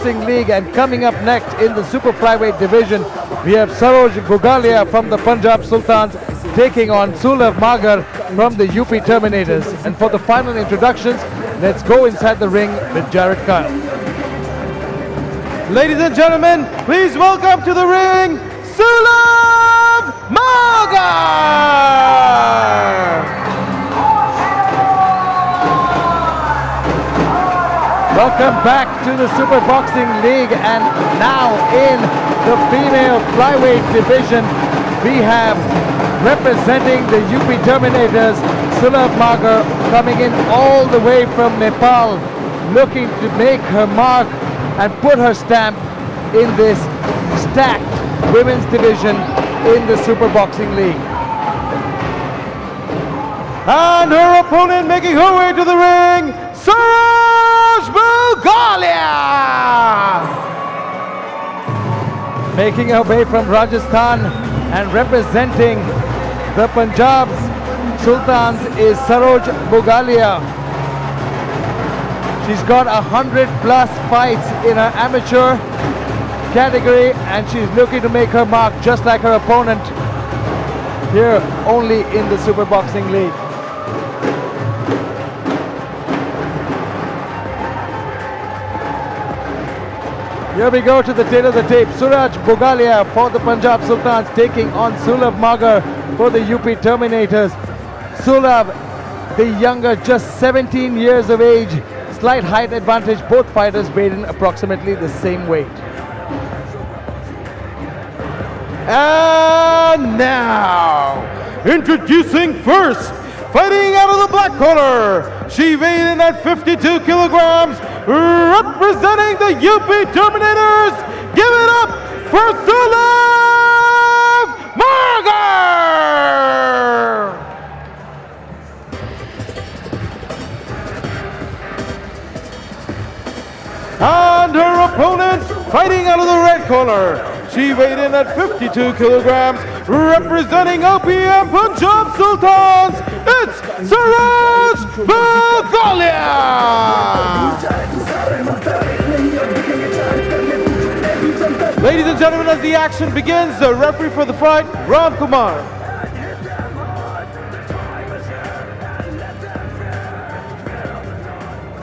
Boxing League. And coming up next in the super flyweight division, we have Saroj Bugalia from the Punjab Sultans taking on Sulav Magar from the UP Terminators. And for the final introductions, let's go inside the ring with Jared Kyle. Ladies and gentlemen, please welcome to the ring, Sulav Magar! Welcome back to the Super Boxing League, and now in the female flyweight division, we have representing the UP Terminators, Sulav Magar, coming in all the way from Nepal, looking to make her mark and put her stamp in this stacked women's division in the Super Boxing League. And her opponent making her way to the ring, Saroj Bugalia! Making her way from Rajasthan and representing the Punjab Sultans is Saroj Bugalia. She's got 100+ fights in her amateur category, and she's looking to make her mark just like her opponent here only in the Super Boxing League. Here we go to the tail of the tape. Saroj Bugalia for the Punjab Sultans taking on Sulav Magar for the UP Terminators. Sulav, the younger, just 17 years of age, slight height advantage. Both fighters weighed in approximately the same weight. And now, introducing first, fighting out of the black corner, she weighed in at 52 kilograms, representing the UP Terminators. Give it up for Sulav Magar! And her opponent, fighting out of the red corner, she weighed in at 52 kilograms, representing OPM Punjab Sultans, it's Saroj Bugalia! Ladies and gentlemen, as the action begins, the referee for the fight, Ram Kumar.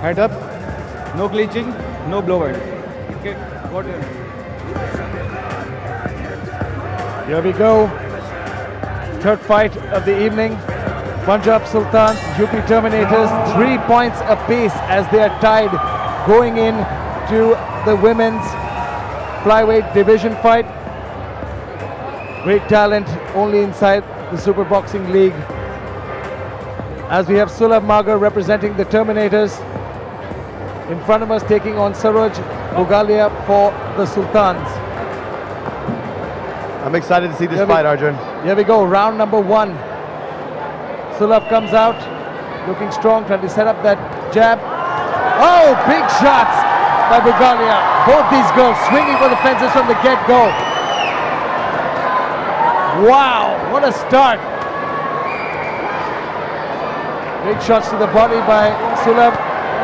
Head up, no clinching, no blowout. Okay, got it. Here we go. Third fight of the evening. Punjab Sultans, UP Terminators, 3 points apiece as they are tied going in to the women's flyweight division fight. Great talent only inside the Super Boxing League. As we have Sulav Magar representing the Terminators. In front of us taking on Saroj Bugalia for the Sultans. I'm excited to see this fight, Arjun. Here we go, round number 1. Sulav comes out, looking strong, trying to set up that jab. Oh, big shots by Bugalia. Both these girls swinging for the fences from the get-go. Wow, what a start. Big shots to the body by Sulav,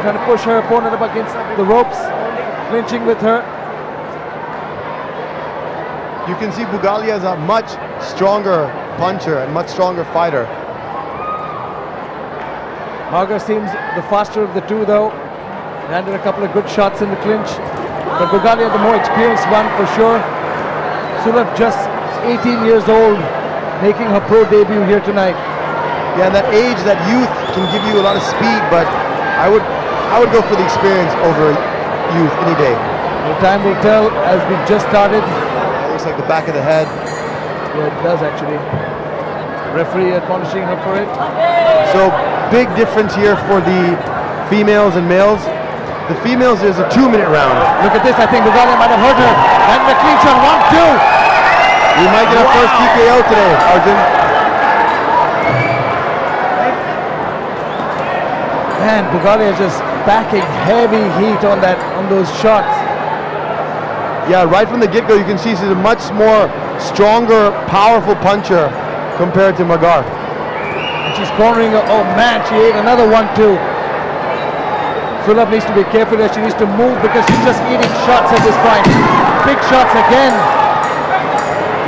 trying to push her opponent up against the ropes, clinching with her. You can see Bugalia is a much stronger puncher and much stronger fighter. Magar seems the faster of the two though. Landed a couple of good shots in the clinch. But Bugalia the more experienced one for sure. Sulav just 18 years old, making her pro debut here tonight. Yeah, and that age, that youth can give you a lot of speed, but I would go for the experience over youth any day. The time will tell as we've just started. Looks like the back of the head. Yeah, it does actually. Referee admonishing her for it. So big difference here for the females and males. The females is a 2-minute round. Look at this, I think Bugalia might have hurt her. And the clinch on 1-2. We might get our first TKO today, Arjun. Man, Bugalia just backing heavy heat on those shots. Yeah, right from the get-go, you can see she's a much more stronger, powerful puncher compared to Magar. And she's cornering her. Oh man, she ate another 1-2. Sulav needs to be careful here. She needs to move because she's just eating shots at this point. Big shots again.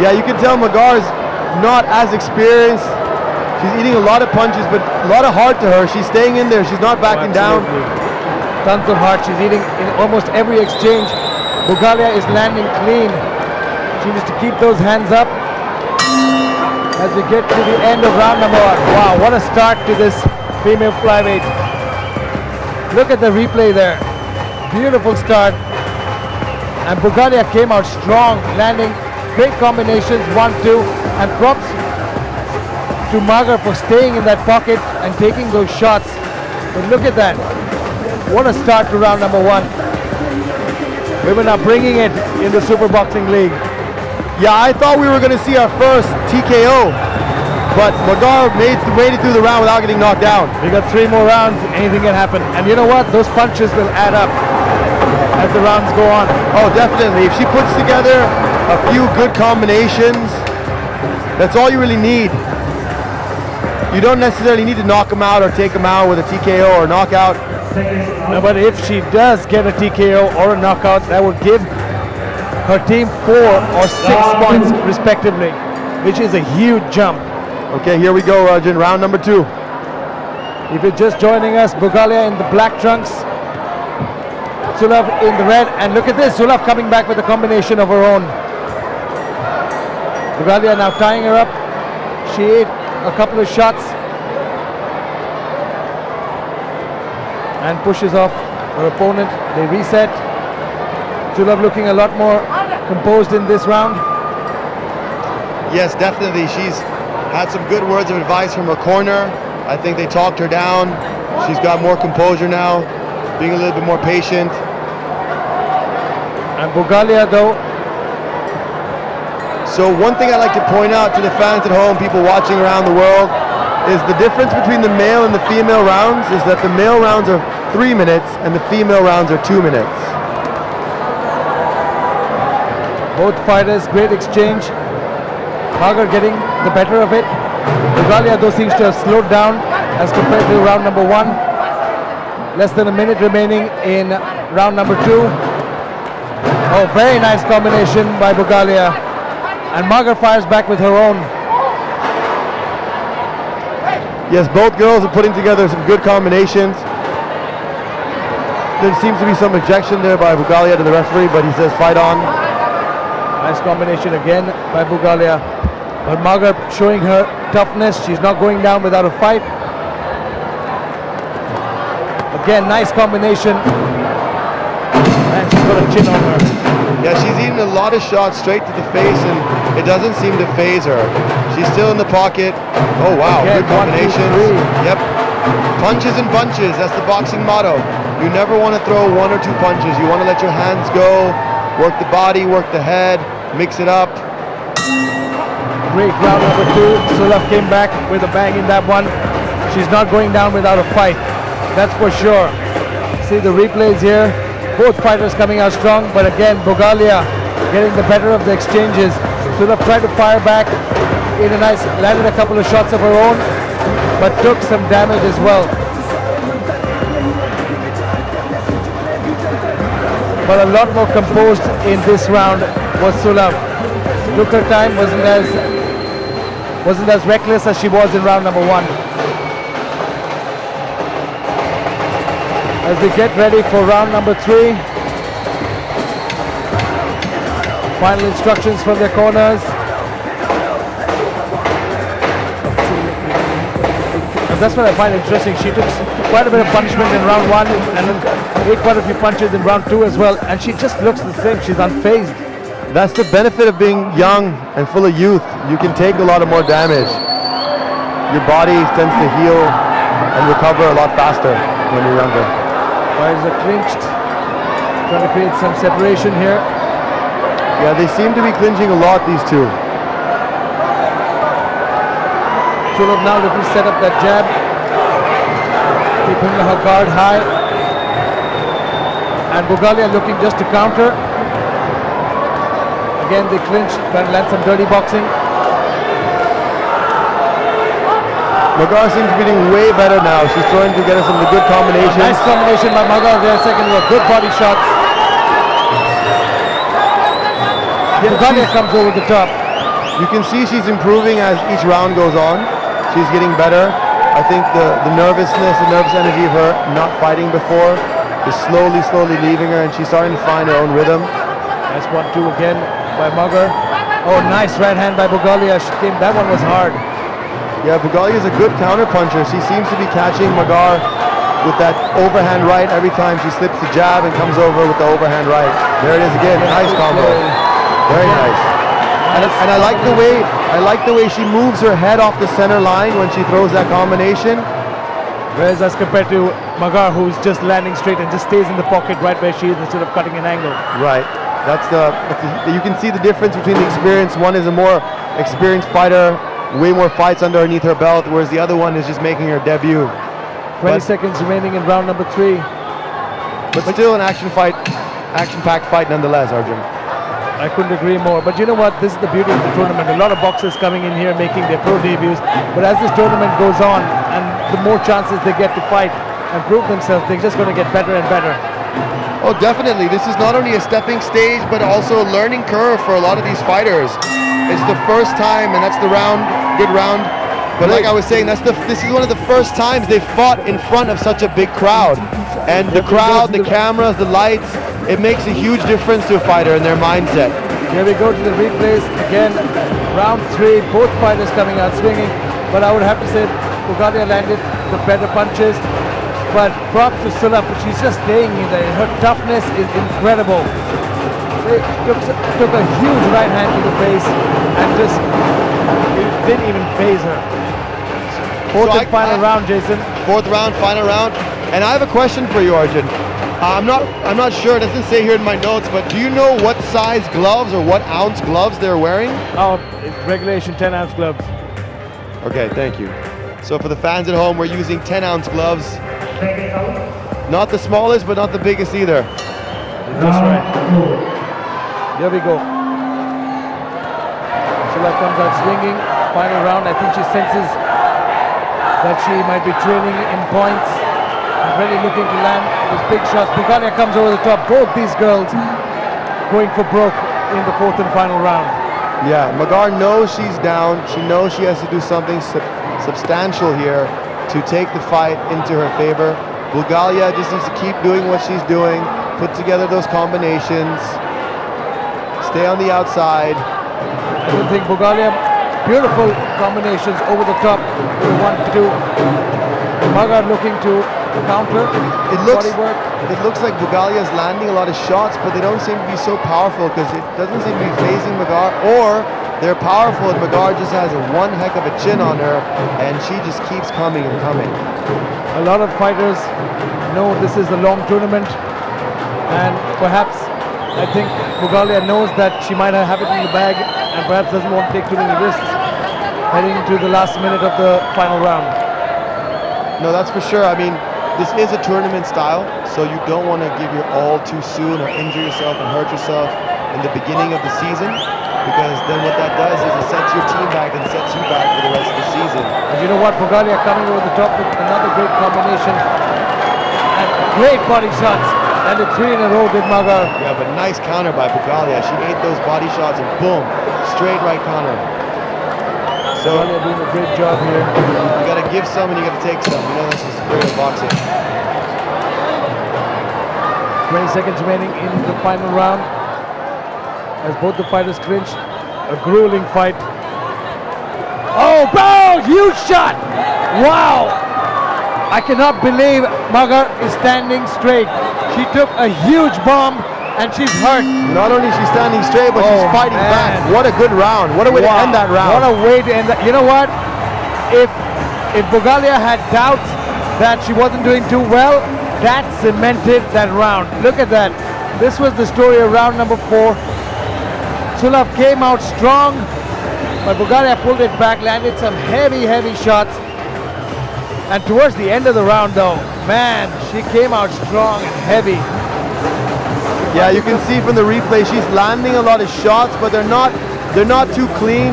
Yeah, you can tell Magar's not as experienced. She's eating a lot of punches, but a lot of heart to her. She's staying in there. She's not backing down. Tons of heart. She's eating in almost every exchange. Bugalia is landing clean. She needs to keep those hands up as we get to the end of round number 1. Wow, what a start to this female flyweight. Look at the replay there. Beautiful start. And Bugalia came out strong, landing great combinations, 1-2, and props to Magar for staying in that pocket and taking those shots. But look at that. What a start to round number 1. Women are bringing it in the Super Boxing League. Yeah, I thought we were going to see our first TKO, but Magar made it through the round without getting knocked down. We got 3 more rounds, anything can happen. And you know what? Those punches will add up as the rounds go on. Oh, definitely. If she puts together a few good combinations, that's all you really need. You don't necessarily need to knock him out or take him out with a TKO or knockout. No, but if she does get a TKO or a knockout, that would give her team 4 or 6 points respectively, which is a huge jump. Okay, here we go, Rajan. Round number 2. If you're just joining us, Bugalia in the black trunks, Sulav in the red, and look at this, Sulav coming back with a combination of her own. Bugalia now tying her up. She ate a couple of shots and pushes off her opponent. They reset. Sulav looking a lot more composed in this round. Yes, definitely. She's had some good words of advice from her corner. I think they talked her down. She's got more composure now, being a little bit more patient. And Bugalia though. So one thing I'd like to point out to the fans at home, people watching around the world, is the difference between the male and the female rounds is that the male rounds are 3 minutes and the female rounds are 2 minutes. Both fighters, great exchange. Magar getting the better of it. Bugalia though seems to have slowed down as compared to round number 1. Less than a minute remaining in round number 2. Oh, very nice combination by Bugalia. And Magar fires back with her own. Yes, both girls are putting together some good combinations. There seems to be some ejection there by Bugalia to the referee, but he says fight on. Nice combination again by Bugalia. But Magar showing her toughness. She's not going down without a fight. Again, nice combination. And she's got a chin on her. Yeah, she's eating a lot of shots straight to the face, and it doesn't seem to phase her. She's still in the pocket. Oh wow, Again, good combinations. 1, 2, 3. Yep. Punches and bunches, that's the boxing motto. You never want to throw 1 or 2 punches. You want to let your hands go, work the body, work the head, mix it up. Great round number 2. Sulav came back with a bang in that one. She's not going down without a fight. That's for sure. See the replays here. Both fighters coming out strong, but again, Bugalia getting the better of the exchanges. Sulav tried to fire back in a nice, landed a couple of shots of her own, but took some damage as well. But a lot more composed in this round was Sulav. Took her time, wasn't as reckless as she was in round number 1. As we get ready for round number 3. Final instructions from their corners. And that's what I find interesting. She took quite a bit of punishment in round 1 and then ate quite a few punches in round 2 as well. And she just looks the same. She's unfazed. That's the benefit of being young and full of youth. You can take a lot of more damage. Your body tends to heal and recover a lot faster when you're younger. Fighters are clinched, trying to create some separation here. Yeah, they seem to be clinching a lot, these two. Sulav now looking to set up that jab, keeping her guard high. And Bugalia looking just to counter. Again, they clinch, trying to land some dirty boxing. Magar seems to be doing way better now. She's throwing to get us some of the good combinations. Nice combination by Magar there, second row. Good body shots. Bugalia comes over the top. You can see she's improving as each round goes on. She's getting better. I think the nervousness, the nervous energy of her not fighting before is slowly leaving her, and she's starting to find her own rhythm. Nice 1-2 again by Magar. Oh, nice right hand by Bugalia. That one was hard. Yeah, Bugalia is a good counter puncher. She seems to be catching Magar with that overhand right every time she slips the jab and comes over with the overhand right. There it is again. Nice combo. Very nice. And I like the way she moves her head off the center line when she throws that combination. Whereas as compared to Magar, who's just landing straight and just stays in the pocket right where she is instead of cutting an angle. Right. You can see the difference between the experience. One is a more experienced fighter, way more fights underneath her belt, whereas the other one is just making her debut. 20 seconds remaining in round number 3. But still an action-packed fight nonetheless, Arjun. I couldn't agree more. But you know what? This is the beauty of the tournament. A lot of boxers coming in here making their pro debuts. But as this tournament goes on, and the more chances they get to fight and prove themselves, they're just going to get better and better. Oh, definitely. This is not only a stepping stage, but also a learning curve for a lot of these fighters. It's the first time, and that's the good round. But like I was saying, this is one of the first times they've fought in front of such a big crowd. And the crowd, the cameras, the lights, it makes a huge difference to a fighter and their mindset. Here we go to the replays. Again, round 3, both fighters coming out swinging. But I would have to say Bugalia landed the better punches. But props to Sulav, she's just staying in there. Her toughness is incredible. They took a huge right hand to the face and just didn't even phase her. Fourth and final round, Jason. Fourth round, final round. And I have a question for you, Arjun. I'm not sure, it doesn't say here in my notes, but do you know what size gloves or what ounce gloves they're wearing? Oh, regulation 10-ounce gloves. Okay, thank you. So for the fans at home, we're using 10-ounce gloves. Not the smallest, but not the biggest either. That's right. Here we go. Sulav comes out swinging. Final round, I think she senses that she might be trailing in points. Really looking to land those big shots. Bugalia comes over the top. Both these girls going for broke in the fourth and final round. Yeah, Magar knows she's down. She knows she has to do something substantial here to take the fight into her favor. Bugalia just needs to keep doing what she's doing, put together those combinations, stay on the outside. I don't think Bugalia, beautiful combinations over the top with 1-2. Magar looking to counter. It looks like Bugalia is landing a lot of shots, but they don't seem to be so powerful because it doesn't seem to be phasing Magar, or they're powerful and Magar just has one heck of a chin on her and she just keeps coming and coming. A lot of fighters know this is a long tournament, and perhaps I think Bugalia knows that she might have it in the bag and perhaps doesn't want to take too many risks heading to the last minute of the final round. No, that's for sure. I mean, this is a tournament style, so you don't want to give your all too soon or injure yourself and hurt yourself in the beginning of the season, because then what that does is it sets your team back and sets you back for the rest of the season. And you know what? Bugalia coming over the top with another great combination and great body shots. And the 3 in a row did Magar. Yeah, but nice counter by Bugalia. She ate those body shots and boom, straight right counter. So Bugalia doing a great job here. You got to give some and you got to take some. You know, that's the spirit of boxing. 20 seconds remaining in the final round as both the fighters clinch. A grueling fight. Oh, bro! Huge shot! Wow! I cannot believe Magar is standing straight. She took a huge bomb and she's hurt. Not only is she standing straight, but she's fighting back. What a good round. What a way to end that round. What a way to end that. You know what? If Bugalia had doubts that she wasn't doing too well, that cemented that round. Look at that. This was the story of round number 4. Sulav came out strong, but Bugalia pulled it back, landed some heavy shots. And towards the end of the round though, man, she came out strong and heavy. Yeah, you can see from the replay she's landing a lot of shots, but they're not too clean.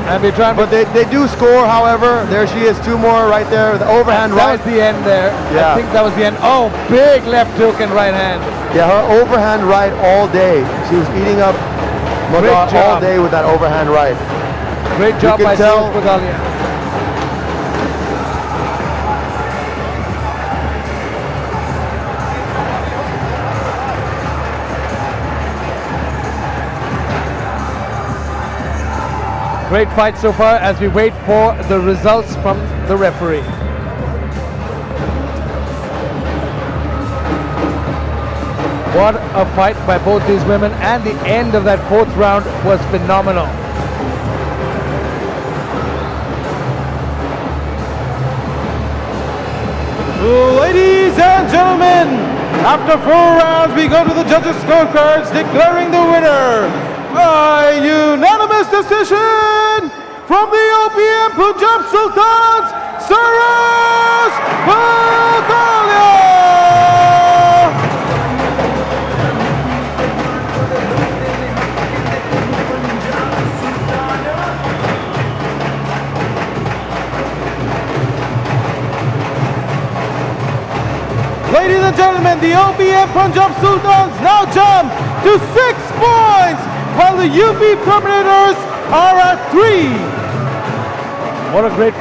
And we try, But they do score, however. There she is, 2 more right there. The overhand that right. was the end there. Yeah. I think that was the end. Oh, big left hook and right hand. Yeah, her overhand right all day. She was eating up Magar all job. day with that overhand right. Great job can by tell- Saroj Bugalia. Great fight so far as we wait for the results from the referee. What a fight by both these women, and the end of that 4th round was phenomenal. Ladies and gentlemen, after 4 rounds, we go to the judges' scorecards declaring the winner by unanimous decision from the OPM Punjab Sultans, Saroj Bugalia! Ladies and gentlemen, the OPM Punjab Sultans now jump to 6 points, while the UP Terminators are at 3. What a great fight.